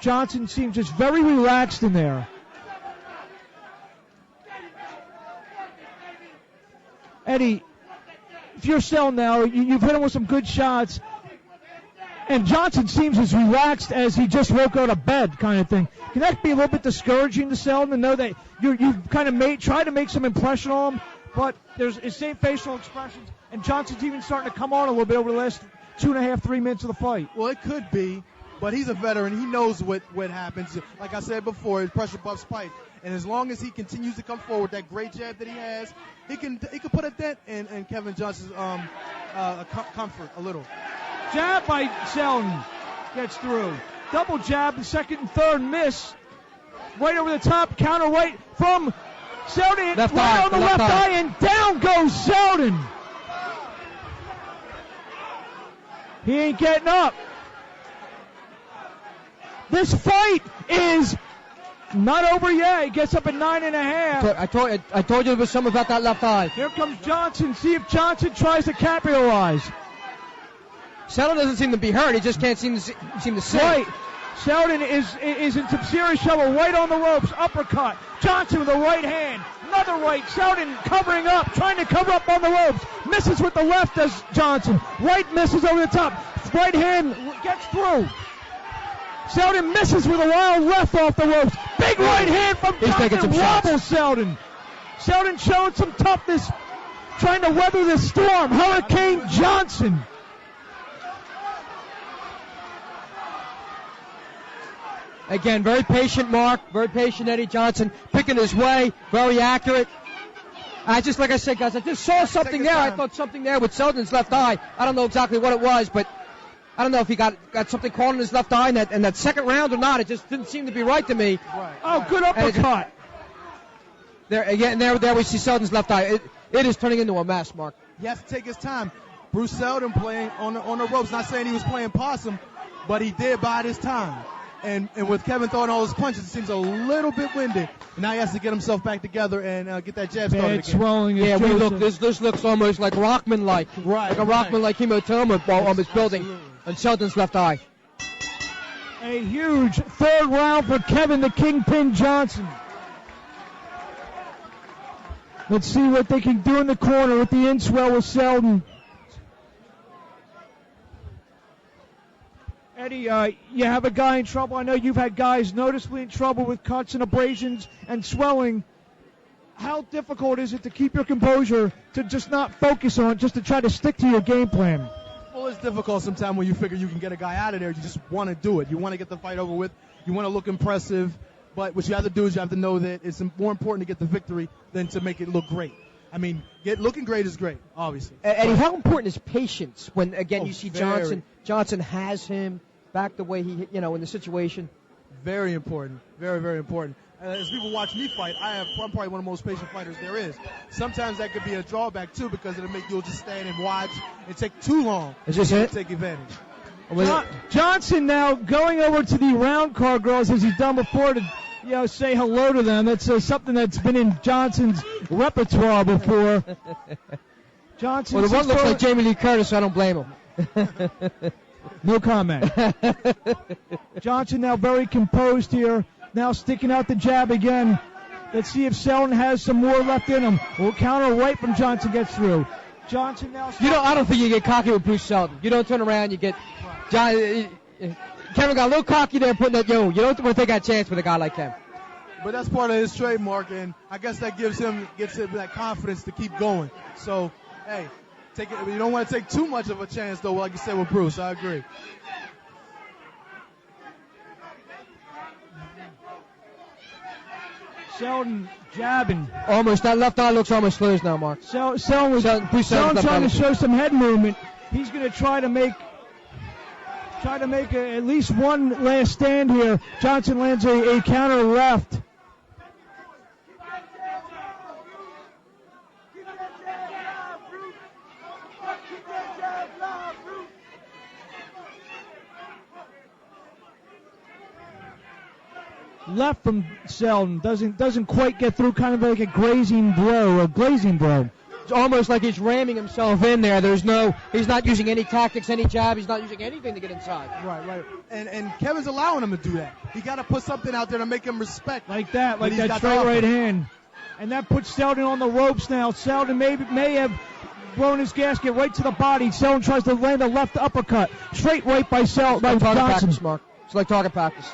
Johnson seems just very relaxed in there. Eddie, if you're Seldon now, you've hit him with some good shots, and Johnson seems as relaxed as he just woke out of bed kind of thing. Can that be a little bit discouraging to Seldon to know that you've kind of tried to make some impression on him, but there's his same facial expressions, and Johnson's even starting to come on a little bit over the last 2.5, 3 minutes of the fight? Well, it could be, but he's a veteran. He knows what happens. Like I said before, his pressure buffs fight. And as long as he continues to come forward, that great jab that he has, he can put a dent in Kevin Johnson's comfort a little. Jab by Seldon gets through. Double jab, the second and third miss. Right over the top, counter right from Seldon. Left right eye, on the left eye, and down goes Seldon. He ain't getting up. This fight is not over yet. He gets up at 9.5. I told you there was something about that left eye. Here comes Johnson. See if Johnson tries to capitalize. Seldon doesn't seem to be hurt. He just can't seem to see. Right. Seldon is in some serious trouble. Right on the ropes. Uppercut. Johnson with a right hand. Another right. Seldon covering up. Trying to cover up on the ropes. Misses with the left as Johnson. Right misses over the top. Right hand gets through. Seldon misses with a wild left off the ropes. Big right hand from Johnson. Wobbles Seldon. Seldon showing some toughness. Trying to weather the storm. Hurricane Johnson. Again, very patient Mark, very patient Eddie Johnson, picking his way, very accurate. Like I said, guys, I just saw something there. I thought something there with Seldon's left eye. I don't know exactly what it was, but I don't know if he got something caught in his left eye in that second round or not. It just didn't seem to be right to me. Right. Oh, good uppercut. There we see Seldon's left eye. It is turning into a mess, Mark. He has to take his time. Bruce Seldon playing on the ropes. Not saying he was playing possum, but he did bide his time. And with Kevin throwing all his punches, it seems a little bit winded. And now he has to get himself back together and get that jab started again. Swelling. Yeah, this looks almost like Rockman-like. Right. Like a Rockman-like hematoma almost building on Seldon's left eye. A huge third round for Kevin the Kingpin Johnson. Let's see what they can do in the corner with the inswell with Seldon. Eddie, you have a guy in trouble. I know you've had guys noticeably in trouble with cuts and abrasions and swelling. How difficult is it to keep your composure, to just not focus on, just to try to stick to your game plan? Well, it's difficult sometimes when you figure you can get a guy out of there. You just want to do it. You want to get the fight over with. You want to look impressive. But what you have to do is you have to know that it's more important to get the victory than to make it look great. I mean, looking great is great, obviously. Eddie, how important is patience when, again, you see Johnson? Johnson has him back the way he, in the situation. Very important. Very, very important. As people watch me fight, I'm probably one of the most patient fighters there is. Sometimes that could be a drawback, too, because it'll make you just stand and watch. It take too long to take advantage. Johnson now going over to the round card girls as he's done before to say hello to them. That's something that's been in Johnson's repertoire before. Johnson. Well, the one looks like Jamie Lee Curtis, so I don't blame him. No comment. Johnson now very composed here. Now sticking out the jab again. Let's see if Seldon has some more left in him. Will counter right from Johnson gets through. Johnson now. I don't think you get cocky with Bruce Seldon. You don't turn around. You get. Kevin got a little cocky there, putting that. You don't want to take that chance with a guy like him. But that's part of his trademark, and I guess that gives him that confidence to keep going. So, hey, take it. You don't want to take too much of a chance, though, like you said with Bruce. I agree. Seldon jabbing. Almost. That left eye looks almost closed now, Mark. Seldon trying to show some head movement. He's going to try to make at least one last stand here. Johnson lands a counter left. Left from Seldon doesn't quite get through, kind of like a glazing blow. It's almost like he's ramming himself in there. He's not using any tactics, any jab. He's not using anything to get inside. Right. And Kevin's allowing him to do that. He got to put something out there to make him respect. Like that straight right hand. And that puts Seldon on the ropes now. Seldon may have blown his gasket right to the body. Seldon tries to land a left uppercut. Straight right by Seldon. It's like target practice, Mark. It's like target practice.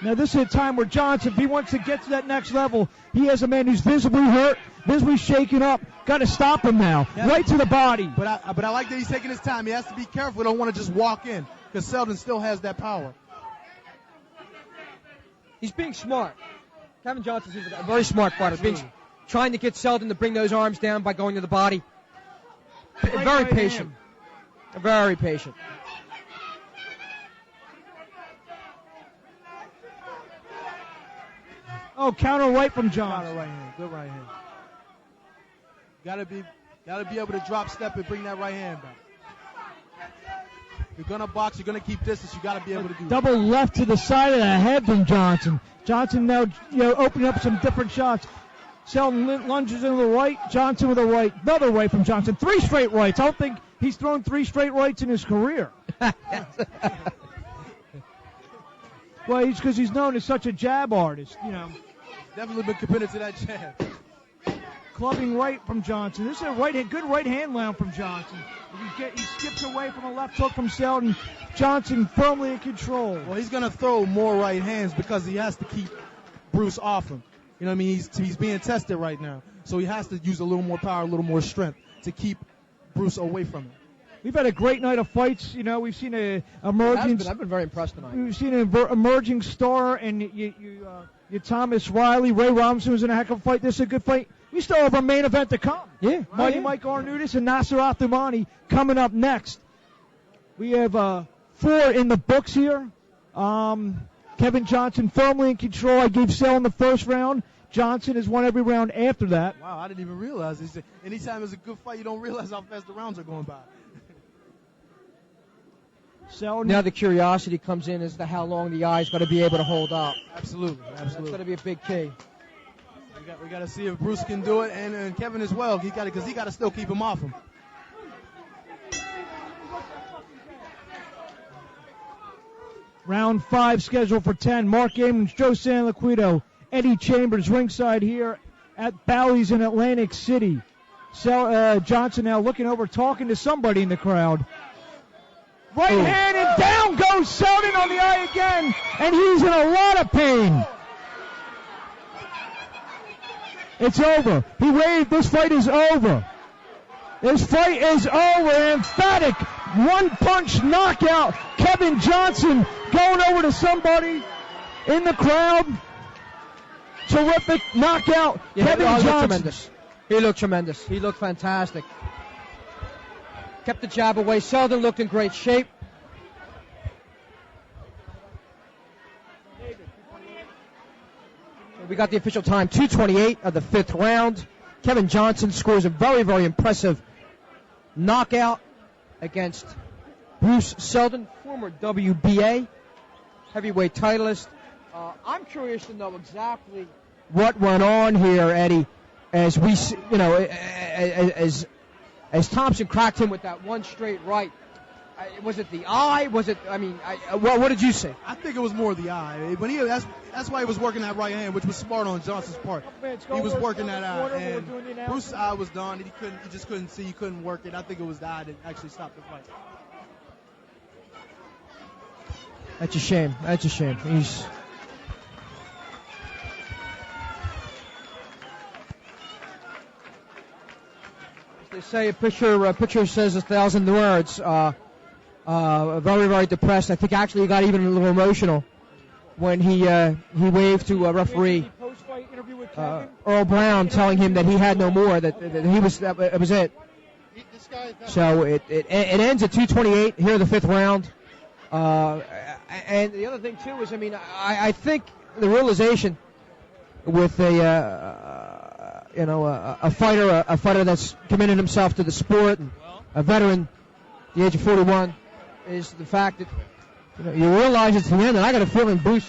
Now this is a time where Johnson, if he wants to get to that next level, he has a man who's visibly hurt, visibly shaken up. Got to stop him now, right to the body. But I like that he's taking his time. He has to be careful. Don't want to just walk in, because Seldon still has that power. He's being smart. Kevin Johnson's a very smart fighter. Trying to get Seldon to bring those arms down by going to the body. Very patient. Very patient. Oh, counter right from Johnson. Counter right hand. Good right hand. Gotta be able to drop step and bring that right hand back. You're gonna box, you're gonna keep distance, you gotta be able to do double that. Left to the side of the head from Johnson. Johnson now opening up some different shots. Seldon lunges into the right, Johnson with a right. Another right from Johnson. 3 straight rights. I don't think he's thrown 3 straight rights in his career. Well, because he's known as such a jab artist, Definitely been committed to that jab. Clubbing right from Johnson. This is a good right hand land from Johnson. He skips away from a left hook from Seldon. Johnson firmly in control. Well, he's going to throw more right hands because he has to keep Bruce off him. You know what I mean? He's being tested right now. So he has to use a little more power, a little more strength to keep Bruce away from him. We've had a great night of fights. We've seen a emerging. I've been very impressed tonight. We've seen an emerging star, and you Thomas Riley, Ray Robinson was in a heck of a fight. This is a good fight. We still have a main event to come. Yeah. Mighty Mike Arnudis and Nasser Athumani coming up next. We have 4 in the books here. Kevin Johnson firmly in control. I gave Seldon the first round. Johnson has won every round after that. Wow, I didn't even realize this. Anytime there's a good fight, you don't realize how fast the rounds are going by. Seldon. Now the curiosity comes in as to how long the eye's going to be able to hold up. Absolutely. That's going to be a big key. We got to see if Bruce can do it, and Kevin as well. He got to still keep him off him. Round 5 scheduled for 10. Mark Abrams, Joe Sanliquido, Eddie Chambers ringside here at Bally's in Atlantic City. Johnson now looking over, talking to somebody in the crowd. Right hand, and down goes Seldon on the eye again, and he's in a lot of pain. It's over. He waved. This fight is over. This fight is over. Emphatic one-punch knockout. Kevin Johnson going over to somebody in the crowd. Terrific knockout. Yeah, Kevin Johnson. He looked tremendous. He looked fantastic. Kept the jab away. Seldon looked in great shape. We got the official time, 2:28 of the 5th round. Kevin Johnson scores a very, very impressive knockout against Bruce Seldon, former WBA heavyweight titleist. I'm curious to know exactly what went on here, Eddie, as we, as Thompson cracked him with that one straight right. Was it the eye? Was it? What did you say? I think it was more the eye. But that's why he was working that right hand, which was smart on Johnson's part. He was working that eye, and Bruce's eye was done. He just couldn't see. He couldn't work it. I think it was the eye that actually stopped the fight. That's a shame. They say a picture says 1,000 words. Very, very depressed. I think actually he got even a little emotional when he waved to a referee, Earl Brown, telling him that he had no more, that it was it. So it ends at 2:28 here in the 5th round. And the other thing too is, I think the realization with a fighter that's committed himself to the sport, and a veteran, at the age of 41, is the fact that you realize it's the end. And I got a feeling Bruce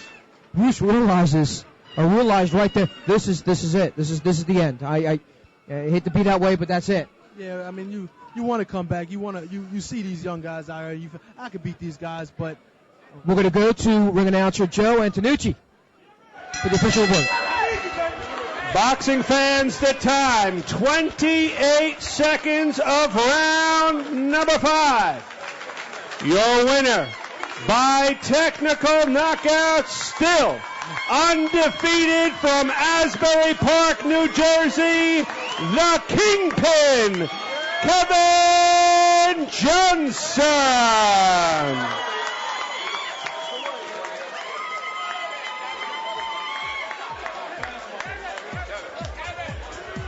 realizes I realized right there, this is it. This is the end. I hate to be that way, but that's it. Yeah, I mean, you want to come back. You see these young guys out here. I could beat these guys, but we're going to go to ring announcer Joe Antonucci for the official word. Boxing fans, the time, 28 seconds of round number 5. Your winner by technical knockout, still undefeated from Asbury Park, New Jersey, the Kingpin, Kevin Johnson.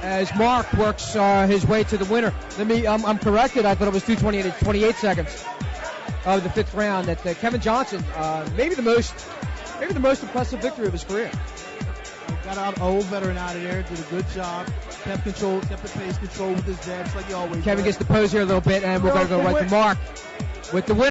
As Mark works his way to the winner, I'm corrected. I thought it was 28 seconds of the 5th round. That Kevin Johnson, maybe the most impressive victory of his career. Got an old veteran out of there, did a good job, kept the pace control with his jabs like he always does. Kevin gets the pose here a little bit, and we're going to go right to Mark with the win.